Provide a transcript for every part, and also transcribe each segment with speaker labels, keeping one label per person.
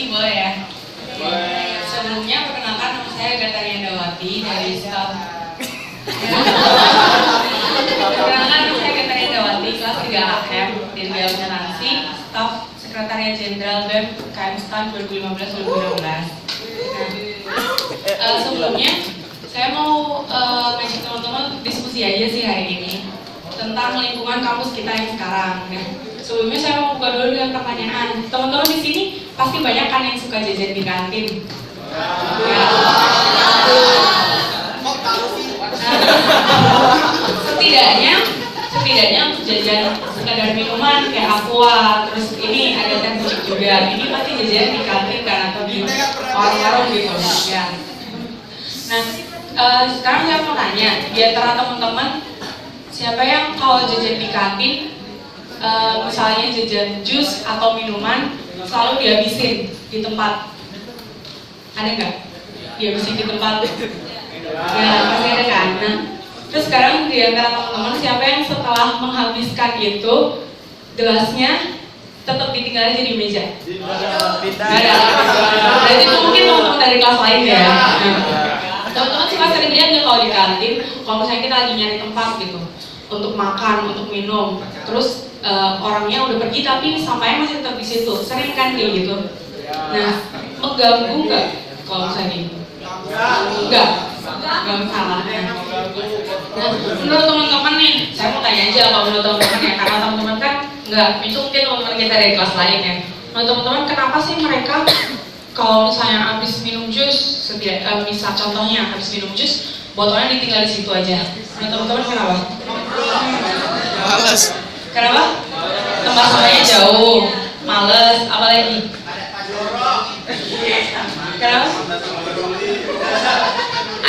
Speaker 1: diskusi boleh ya? Boleh. Sebelumnya perkenalkan nama saya Agatha Riandawati dari staf. Perkenalkan nama saya Agatha Riandawati, kelas 3 AKM di bidang akuntansi, staf Sekretariat Jenderal BEM KM STAN 2015-2016. Nah, sebelumnya saya mau ngajak teman-teman diskusi aja sih hari ini tentang lingkungan kampus kita yang sekarang. Nah, sebelumnya saya mau buka dulu dengan pertanyaan. Teman-teman di sini pasti banyak kan yang suka jajan di kantin. Ya. Setidaknya untuk jajan sekadar minuman kayak aqua, terus ini ada teh pucuk juga. Ini pasti jajan di kantin kan atau di warung-warung gitu. Ya. Nah, sekarang saya mau tanya, di antara teman-teman siapa yang kalau jajan di kantin, misalnya jajan jus atau minuman selalu dihabisin di tempat? Ada nggak? Dihabisin di tempat? Ya, pasti ada kan. Nah, terus sekarang di antara teman-teman siapa yang setelah menghabiskan itu gelasnya tetap ditinggal aja di meja? Tidak ada. Berarti itu mungkin teman-teman dari kelas lain ya. Teman-teman suka sering lihat nggak kalau di kantin, kalau misalnya kita lagi nyari tempat gitu untuk makan, untuk minum, terus orangnya udah pergi tapi sampahnya masih tetap di situ. Sering kan kayak gitu. Nah, mengganggu nggak kalau misalnya gitu? Enggak salah. Nah, menurut teman-teman nih, saya mau tanya aja kalau menurut teman-teman ya, karena teman-teman kan enggak, itu mungkin teman-teman kita dari kelas lain ya. Menurut teman-teman kenapa sih mereka kalau misalnya habis minum jus, misal contohnya habis minum jus, botolnya ditinggal di situ aja. Menurut teman-teman kenapa?
Speaker 2: Males.
Speaker 1: Kenapa? Tempat sampahnya jauh, males, apalagi? Kenapa?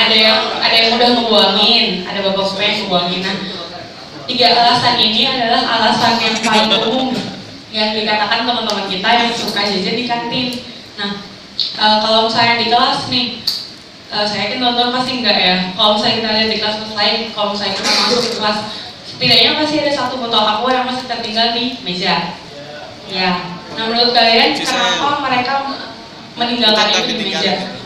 Speaker 1: Ada yang udah ngebuangin, ada bapak bapak yang ngebuangin. Nah, 3 alasan ini adalah alasan yang paling umum yang dikatakan teman-teman kita yang suka jajan di kantin. Nah, kalau misalnya di kelas nih, saya yakin teman-teman pasti enggak ya. Kalau misalnya kita lihat di kelas lain, kalau misalnya kita masuk ke kelas, setidaknya pasti ada 1 botol aqua yang masih tertinggal di meja. Ya. Nah, menurut kalian kenapa mereka meninggalkan itu di meja?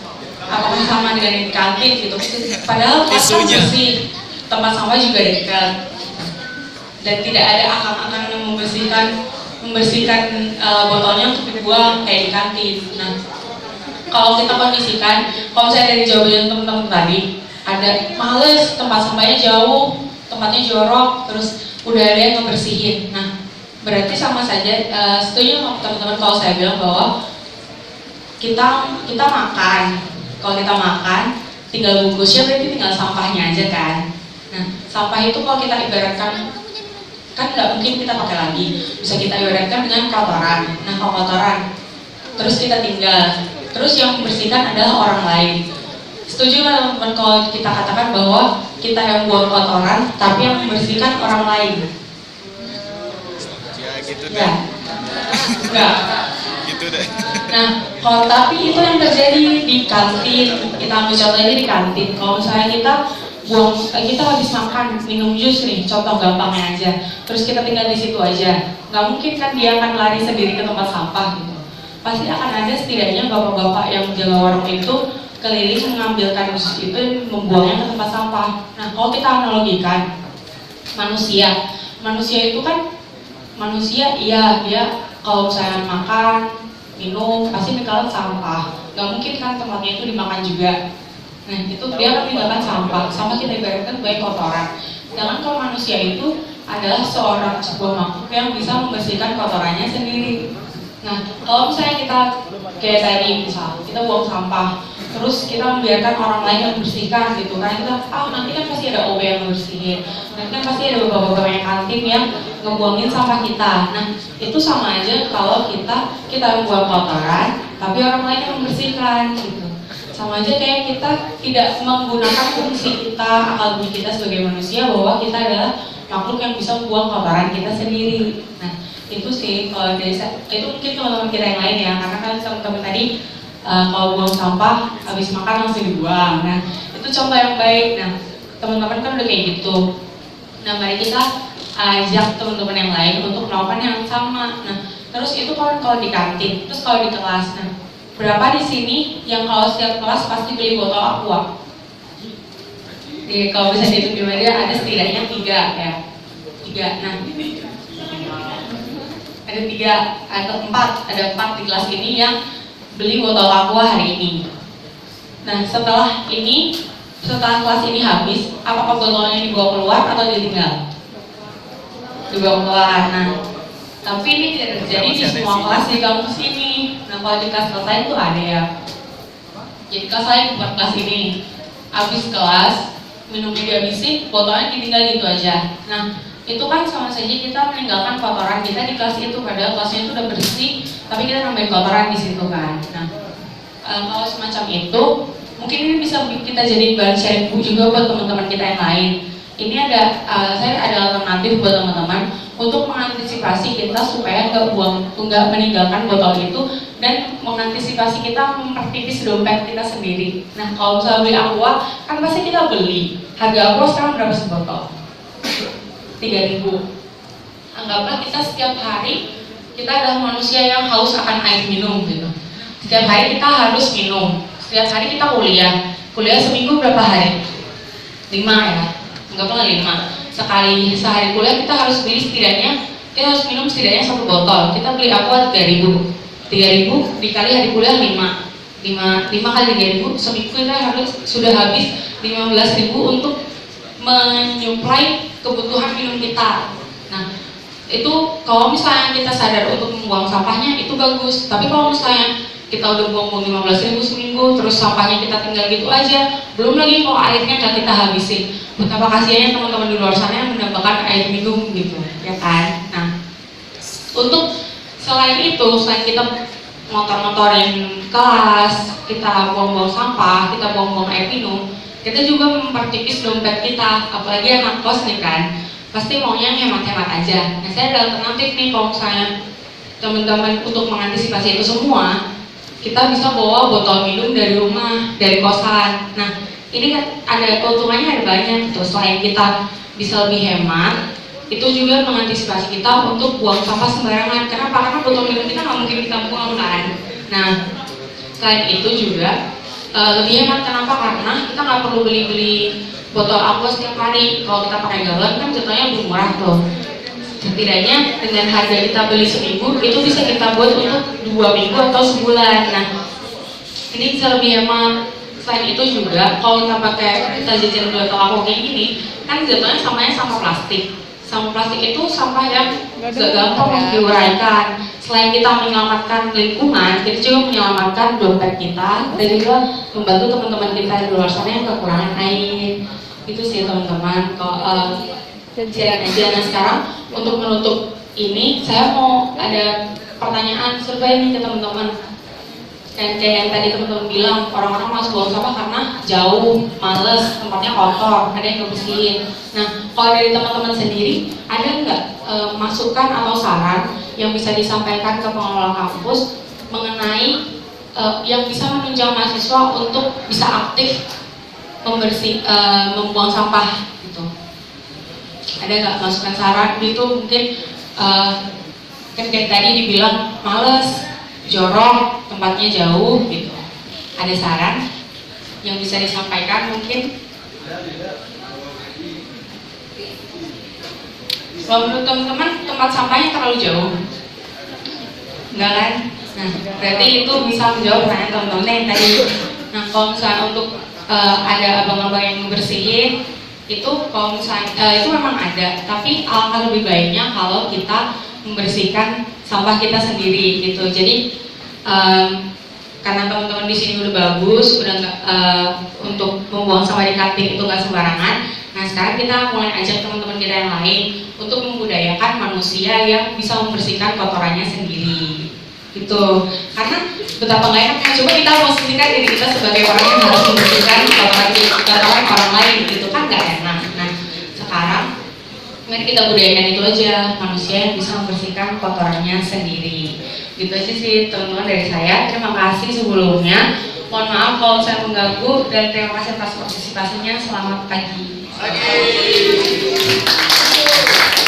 Speaker 1: Apakah sama dengan di kantin gitu? Padahal kelas bersih, tempat sampah juga dekat, dan tidak ada akang-akang yang membersihkan botolnya untuk dibuang kayak di kantin. Nah, kalau kita kondisikan, kalau saya dari jawaban teman-teman tadi, ada males, tempat sampahnya jauh, tempatnya jorok, terus udah ada yang ngebersihin. Nah, berarti sama saja. Setuju teman-teman kalau saya bilang bahwa kita makan. Kalau kita makan, tinggal bungkusnya berarti tinggal sampahnya aja kan. Nah, sampah itu kalau kita ibaratkan, kan nggak mungkin kita pakai lagi. Bisa kita ibaratkan dengan kotoran. Nah, kalau kotoran, terus kita tinggal, terus yang membersihkan adalah orang lain. Setuju nggak teman-teman kalau kita katakan bahwa kita yang buang kotoran, tapi yang membersihkan orang lain?
Speaker 2: Ya gitu deh.
Speaker 1: Ya. Enggak.
Speaker 2: Gitu deh.
Speaker 1: Nah, kalau tapi itu yang terjadi di kantin. Kita ambil contohnya di kantin. Kalau misalnya kita habis makan minum jus nih, contoh gampangnya aja. Terus kita tinggal di situ aja. Nggak mungkin kan dia akan lari sendiri ke tempat sampah gitu. Pasti akan ada setidaknya bapak-bapak yang jaga warung itu keliling mengambilkan jus itu dan membuangnya ke tempat sampah. Nah, kalau kita analogikan manusia itu kan iya dia kalau misalnya makan minum pasti meninggalkan sampah, nggak mungkin kan tempatnya itu dimakan juga. Nah, itu dia akan meninggalkan sampah, sama kita ibaratkan sebagai kotoran. Sedangkan kalau manusia itu adalah sebuah makhluk yang bisa membersihkan kotorannya sendiri. Nah, kalau misalnya kita kayak tadi misal kita buang sampah, terus kita membiarkan orang lain yang membersihkan gitu, karena kita nanti kan pasti ada OB yang membersihin, nanti kan pasti ada beberapa yang kantin yang ngebuangin sampah kita. Nah, itu sama aja kalau kita buang kotoran, tapi orang lain yang membersihkan gitu. Sama aja kayak kita tidak menggunakan fungsi kita, akal budi kita sebagai manusia, bahwa kita adalah makhluk yang bisa membuang kotoran kita sendiri. Nah, itu sih kalau dari itu mungkin teman-teman kita yang lain ya, karena kan teman-teman tadi kalau buang sampah habis makan langsung dibuang. Nah, itu contoh yang baik. Nah, teman-teman kan udah kayak gitu. Nah, mari kita ajak teman-teman yang lain untuk melakukan yang sama. Nah, terus itu kalau di kantin, terus kalau di kelas. Nah, Berapa di sini yang kalau setiap kelas pasti beli botol aqua? Jadi kalau bisa dihitung di media ada setidaknya 3 ya. 3. Nah, ada 3 atau 4, ada 4 di kelas ini yang beli botol aqua hari ini. Nah, setelah kelas ini habis, apakah botolnya dibawa keluar atau ditinggal? Dibawa keluar. Nah, tapi ini tidak terjadi di semua kelas di kampus ini. Nah, kalau di kelas lain itu ada ya. Jadi kelas lain buat kelas ini, habis kelas minumnya dihabisin, botolnya ditinggal gitu aja. Nah, itu kan sama saja kita meninggalkan kotoran kita di kelas itu, padahal kelasnya itu udah bersih, tapi kita nambahin kotoran di situ kan. Nah, kalau semacam itu, mungkin ini bisa kita jadi bahan sharing juga buat teman-teman kita yang lain. Ini saya ada alternatif buat teman-teman untuk mengantisipasi kita supaya nggak meninggalkan botol itu dan mengantisipasi kita mempertipis dompet kita sendiri. Nah, kalau misalnya beli aqua, kan pasti kita beli. Harga aqua sekarang berapa sebotol? 3.000. Anggaplah kita setiap hari kita adalah manusia yang haus akan air minum gitu. Setiap hari kita harus minum. Setiap hari kita kuliah seminggu berapa hari? 5 ya. Anggaplah 5. Sehari kuliah kita harus minum setidaknya 1 botol. Kita beli aqua 3.000 dikali hari kuliah 5 kali 3.000, seminggu kita sudah habis 15.000 untuk menyuplai kebutuhan minum kita. Nah, itu kalau misalnya kita sadar untuk membuang sampahnya itu bagus. Tapi kalau misalnya kita udah buang 15.000 seminggu, terus sampahnya kita tinggal gitu aja, belum lagi kalau airnya nggak kita habisin. Betapa kasihannya teman-teman di luar sana yang mendapatkan air minum gitu, ya kan? Nah, untuk selain kita motor-motorin kelas, kita buang-buang sampah, kita buang-buang air minum, kita juga mempertipis dompet kita. Apalagi anak kos nih kan, pasti maunya hemat-hemat aja. Nah, saya ada alternatif nih kalau misalnya teman-teman untuk mengantisipasi itu semua, kita bisa bawa botol minum dari rumah, dari kosan. Nah, ini kan ada keuntungannya, ada banyak gitu. Selain kita bisa lebih hemat, itu juga mengantisipasi kita untuk buang sampah sembarangan. Kenapa? Karena botol minum kita nggak mungkin kita buang kan. Nah, selain itu juga lebih hemat. Kenapa? Karena kita nggak perlu beli botol aqua setiap hari. Kalau kita pakai galon kan jatuhnya lebih murah tuh. Setidaknya dengan harga kita beli seminggu, itu bisa kita buat untuk 2 minggu atau sebulan. Nah, ini bisa lebih hemat. Selain itu juga, kalau kita jajan botol aqua kayak gini, kan jatuhnya sampah plastik. Sampah plastik itu sampah yang gak gampang diuraikan. Selain kita menyelamatkan lingkungan, kita juga menyelamatkan dompet kita dan juga membantu teman-teman kita di luar sana yang kekurangan air. Itu sih teman-teman. Kalau sharing aja. Nah, sekarang untuk menutup ini, saya mau ada pertanyaan survei nih ke teman-teman. Kayak yang tadi teman-teman bilang, orang-orang malas buang sampah karena jauh, males, tempatnya kotor, ada yang ngebersihin. Nah, kalau dari teman-teman sendiri, ada nggak masukan atau saran yang bisa disampaikan ke pengelola kampus mengenai yang bisa menunjang mahasiswa untuk bisa aktif membuang sampah gitu? Ada nggak masukan saran gitu? Mungkin kan kayak tadi dibilang males, jorok, tempatnya jauh gitu. Ada saran yang bisa disampaikan mungkin? Kalau menurut teman-teman tempat sampahnya terlalu jauh? Enggak kan? Nah, berarti itu bisa menjawab pertanyaan teman-teman yang tadi. Nah, kalau misalnya untuk ada abang-abang yang membersihin, itu kalau misalnya itu memang ada, tapi alangkah lebih baiknya kalau kita membersihkan sampah kita sendiri gitu. Jadi karena teman-teman di sini udah bagus, udah nggak untuk membuang sampah di kantin itu nggak sembarangan. Nah, sekarang kita mulai ajak teman-teman kita yang lain untuk membudayakan manusia yang bisa membersihkan kotorannya sendiri gitu. Karena betapa nggak enaknya, coba kita posisikan diri kita sebagai orang yang harus membersihkan kotoran orang lain gitu kan, nggak enak. Nah, sekarang mari kita budayakan itu aja, manusia yang bisa membersihkan kotorannya sendiri. Gitu aja sih teman-teman dari saya. Terima kasih sebelumnya. Mohon maaf kalau saya mengganggu dan terima kasih atas partisipasinya. Selamat pagi.